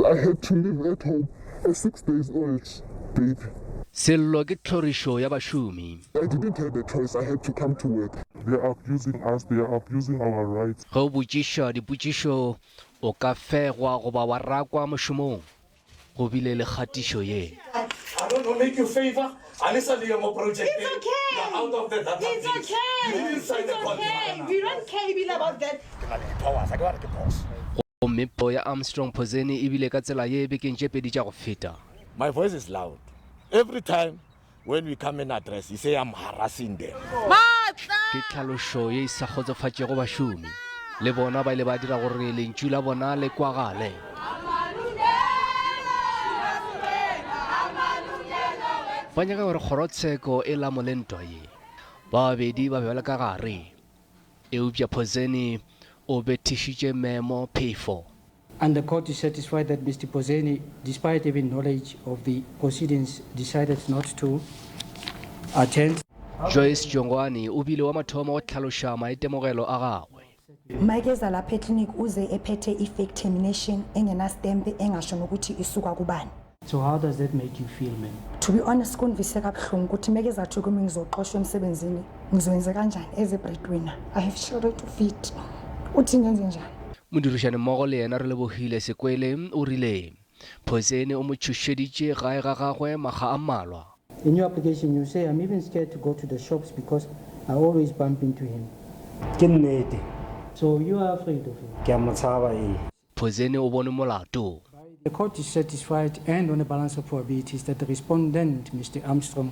I had to live at home, a 6 days old baby. Sello ke tlhorisho ya bashumi. I didn't have a choice, I had to come to work. They are abusing us, they are abusing our rights. Go botšiša dipotšišo o ka fegwa goba wa rakwa mošomong go bile le kgatišo ye. I don't know, make you favor. It's okay. You're out of the database. It's okay. You didn't sign the contract. We don't care about that. Gomme po ya Armstrong Phozeni e bile ka tsela ye bekeng tše pedi tša go feta. My voice is loud. Every time when we come and address, you say I'm harassing them. Ke tlhalošo ye e sa kgotsofatšego bašomi. Le bona ba ile ba dira gore lentšu la bona le kwagale. Ba nyaka gore kgorotsheko e lamole ntwa ye. Babedi ba be ba le ka gare. Eupša Phozeni o bethišitše memo phefo. And the court is satisfied that Mr. Phozeni, despite even knowledge of the proceedings, decided not to attend. Joyce Jongwane o bile wa mathomo go tlhaloša maitemogelo a gagwe. Mayikeza lapha eclinic uze ephethe effect termination engenastempe engasho nokuthi isuka kubani. So how does that make you feel, man? To be honest, kunvise kabuhlungu ukuthi mekeza athi kimi ngizoxoshwa emsebenzini ngizowenza kanjani as a breadwinner. I have children to feed. Uthi ngenze njani? Modirišani mmogo le yena re lebogile Sekwele o rile Phozeni o mo tšhošeditše gae ga gagwe makga a mmalwa. In your application, you say, I'm even scared to go to the shops because I always bump into him. So you are afraid of him? Phozeni o bone molato. The court is satisfied and on a balance of probabilities that the respondent, Mr. Armstrong,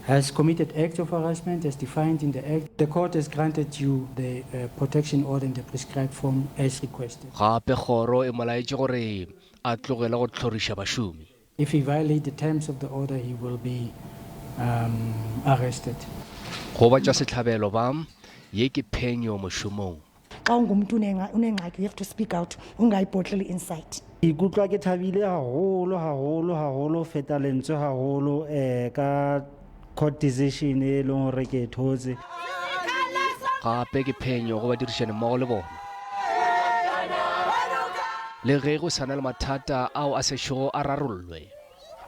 has committed acts of harassment as defined in the act. The court has granted you the protection order in the prescribed form as requested. Gape kgoro e mo laetše gore a tlogela go tlhoriša bašomi. If he violates the terms of the order, he will be arrested. Go batša setlhabelo ba ye ke phenyo mošomong. Xa ungumntu unengxaki, you have to speak out, ungayibhotleli inside. Ikutlwa ke thabile haholo feta lentswe haholo ka court decision e leng gore ke thotse. Gape ke phenyo go badirišani mmogo le bona. Le ge go sana le mathata ao a sešogo a rarollwe.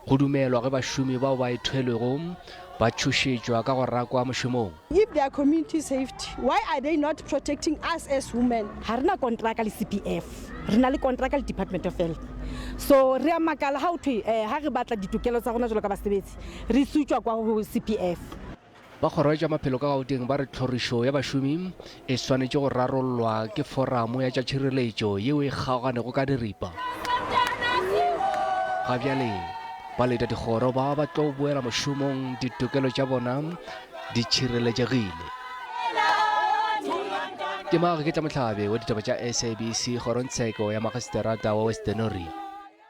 Go dumelwa ge bašomi bao ba ithwelwego ba tšhošetšwa ka go rakwa mošomong. If they are community safety, why are they not protecting us as women? Ha rena kontraka le CPF, rena le kontraka le Department of Health. So re a makala ha o thwe ha re batla ditokelo tsa rona jalo ka basebetsi re sutswa kwa go CPF. Ba kgoroetša maphelo ka gauteng ba re tlhorišo ya bašomi e swanetše go rarollwa ke foramo ya tša tšireletso yeo e kgaoganego ka diripa. Ga bjale baleta dikgoro ba ba tlo boela mošomong ditokelo tša bona di tšhireletšegile. Ke Mage ke tla mohlabe wa ditaba tša SABC kgorotsheko ya magiseterata wa Westonaria.